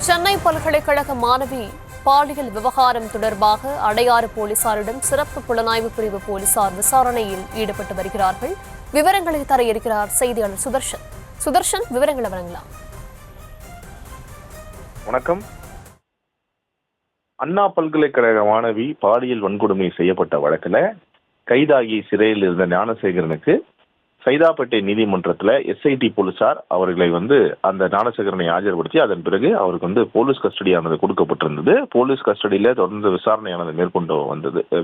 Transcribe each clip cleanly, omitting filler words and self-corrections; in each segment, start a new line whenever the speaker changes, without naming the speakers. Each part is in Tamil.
சென்னை பல்கலைக்கழக மாணவி பாலியல் விவகாரம் தொடர்பாக அடையாறு போலீசாரிடம் சிறப்பு புலனாய்வு பிரிவு போலீசார் விசாரணையில் ஈடுபட்டு வருகிறார்கள். விவரங்களை தர இருக்கிறார் செய்தியாளர் சுதர்ஷன். சுதர்ஷன், விவரங்களை வழங்கலாம்.
வணக்கம். அண்ணா பல்கலைக்கழக மாணவி பாலியல் வன்கொடுமை செய்யப்பட்ட வழக்குல கைதாகி சிறையில் இருந்த ஞானசேகரனுக்கு சைதாப்பேட்டை நீதிமன்றத்துல எஸ்ஐடி போலீசார் அவர்களை அந்த ஞானசேகரனை ஆஜர்படுத்தி அதன் பிறகு அவருக்கு போலீஸ் கஸ்டடியானது கொடுக்கப்பட்டிருந்தது. போலீஸ் கஸ்டடியில தொடர்ந்து விசாரணையானது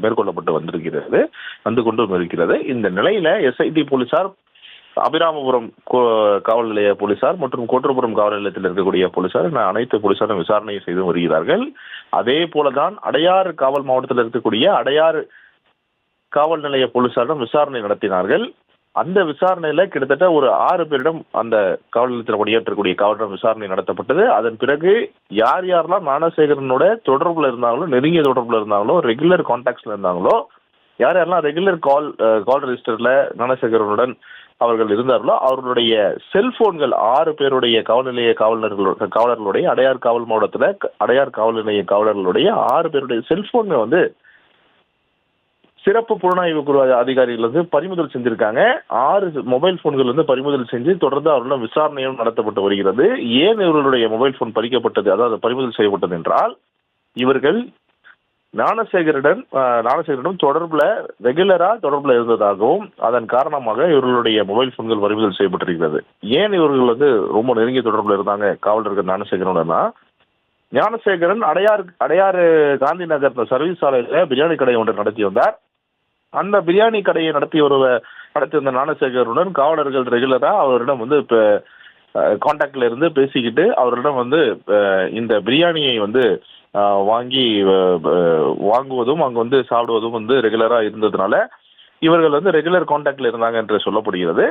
மேற்கொள்ளப்பட்டு இருக்கிறது. இந்த நிலையில எஸ்ஐடி போலீசார் அபிராமபுரம் காவல் நிலைய போலீசார் மற்றும் கோட்டூர்புரம் காவல் நிலையத்தில் இருக்கக்கூடிய போலீசார் அனைத்து போலீசாரும் விசாரணை செய்து வருகிறார்கள். அதே போலதான் அடையாறு காவல் மாவட்டத்தில் இருக்கக்கூடிய அடையாறு காவல் நிலைய போலீசாரிடம் விசாரணை நடத்தினார்கள். அந்த விசாரணையில கிட்டத்தட்ட ஒரு 6 பேரிடம் அந்த காவல் நிலையத்தில் பணியாற்றக்கூடிய காவலரிடம் விசாரணை நடத்தப்பட்டது. அதன் பிறகு யாரெல்லாம் ஞானசேகரனோட தொடர்புல இருந்தாங்களோ, நெருங்கிய தொடர்புல இருந்தாங்களோ, ரெகுலர் கான்டாக்ட்ஸ்ல இருந்தாங்களோ, யாரெல்லாம் ரெகுலர் கால் ரெஜிஸ்டர்ல ஞானசேகரனுடன் அவர்கள் இருந்தார்களோ அவர்களுடைய செல்போன்கள் 6 பேருடைய காவல் நிலைய காவலர்களுடைய அடையார் காவல் மாவட்டத்துல அடையார் காவல் நிலைய காவலர்களுடைய 6 பேருடைய செல்போன்கள் சிறப்பு புலனாய்வு குழு அதிகாரிகள் பறிமுதல் செஞ்சிருக்காங்க. 6 மொபைல் போன்கள் பறிமுதல் செஞ்சு தொடர்ந்து அவர்களும் விசாரணையும் நடத்தப்பட்டு வருகிறது. ஏன் இவர்களுடைய மொபைல் போன் பறிக்கப்பட்டது, அதாவது பறிமுதல் செய்யப்பட்டது என்றால், இவர்கள் ஞானசேகரிடம் ரெகுலரா தொடர்புல இருந்ததாகவும் அதன் காரணமாக இவர்களுடைய மொபைல் போன்கள் பறிமுதல் செய்யப்பட்டிருக்கிறது. ஏன் இவர்கள் ரொம்ப நெருங்கிய தொடர்புல இருந்தாங்க காவலர்கள் ஞானசேகரனுடனா, ஞானசேகரன் அடையாறு காந்தி நகர் சர்வீஸ் சாலையில பிரியாணி கடை ஒன்று நடத்தி வந்தார். அந்த பிரியாணி கடையை நடத்தி வந்த ஞானசேகருடன் காவலர்கள் ரெகுலரா அவரிடம் இப்ப கான்டாக்ட்ல இருந்து பேசிக்கிட்டு அவரிடம் இந்த பிரியாணியை வாங்குவதும் அங்க சாப்பிடுவதும் ரெகுலரா இருந்ததுனால இவர்கள் ரெகுலர் கான்டாக்ட்ல இருந்தாங்க என்று சொல்லப்படுகிறது.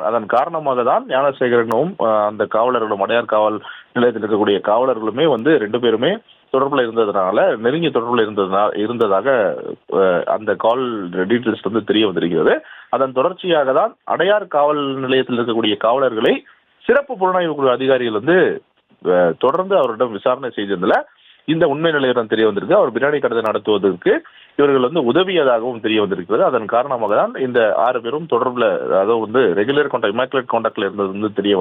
அதன் காரணமாக தான் ஞானசேகரனும் அந்த காவலர்களும் அடையார் காவல் நிலையத்தில் இருக்கக்கூடிய காவலர்களுமே 2 பேருமே தொடர்புல இருந்ததுனால நெருங்கிய தொடர்புல இருந்ததாக அந்த கால் டீட்டெயில்ஸ் தெரிய வந்திருக்கிறது. அதன் தொடர்ச்சியாக தான் அடையார் காவல் நிலையத்தில் இருக்கக்கூடிய காவலர்களை சிறப்பு புலனாய்வு குழு அதிகாரிகள் தொடர்ந்து அவரிடம் விசாரணை செய்ததுல இந்த உண்மை நிலையிடம் தெரிய வந்திருக்கு. அவர் பிரியாணி கடை நடத்துவதற்கு இவர்கள் உதவியதாகவும் தெரிய வந்திருக்கிறது. அதன் காரணமாக தான் இந்த 6 பேரும் தொடர்புல, அதாவது ரெகுலர் இமாக்குலேட் கான்டாக்ட்ல இருந்தது தெரிய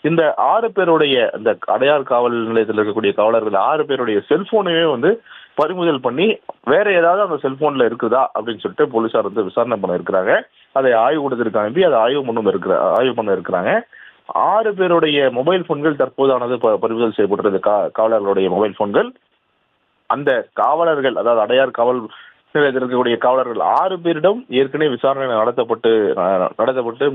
இந்த 6 பேருடைய இந்த அடையார் காவல் நிலையத்தில் இருக்கக்கூடிய காவலர்கள் 6 பேருடைய செல்போனையே பறிமுதல் பண்ணி வேற ஏதாவது அந்த செல்போன்ல இருக்குதா அப்படின்னு சொல்லிட்டு போலீசார் விசாரணை பண்ண இருக்கிறாங்க. அதை ஆய்வு கூடத்திற்கு அனுப்பி அதை ஆய்வு பண்ண இருக்கிறாங்க. 6 பேருடைய மொபைல் போன்கள் தற்போதானது பறிமுதல் செய்யப்பட்டிருந்த காவலர்களுடைய மொபைல் போன்கள். அந்த காவலர்கள், அதாவது அடையார் காவல் நிலையத்தில் இருக்கக்கூடிய காவலர்கள் 6 பேரிடம் ஏற்கனவே விசாரணை நடத்தப்பட்டு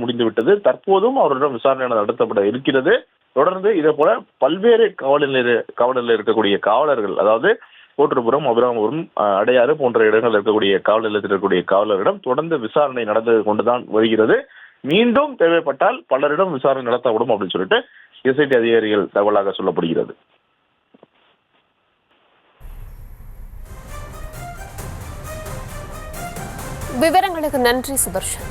முடிந்துவிட்டது. தற்போதும் அவரிடம் விசாரணை நடத்தப்பட இருக்கிறது. தொடர்ந்து இதே போல பல்வேறு காவல் நிலையில் இருக்கக்கூடிய காவலர்கள், அதாவது கோட்டூர்புரம், அபிராமபுரம், அடையாறு போன்ற இடங்களில் இருக்கக்கூடிய காவல் நிலையத்தில் இருக்கக்கூடிய காவலரிடம் தொடர்ந்து விசாரணை நடந்து கொண்டுதான் வருகிறது. மீண்டும் தேவைப்பட்டால் பலரிடம் விசாரணை நடத்தப்படும் அப்படின்னு சொல்லிட்டு எஸ்ஐடி அதிகாரிகள் தகவலாக சொல்லப்படுகிறது.
விவரங்களுக்கு நன்றி சுதர்ஷன்.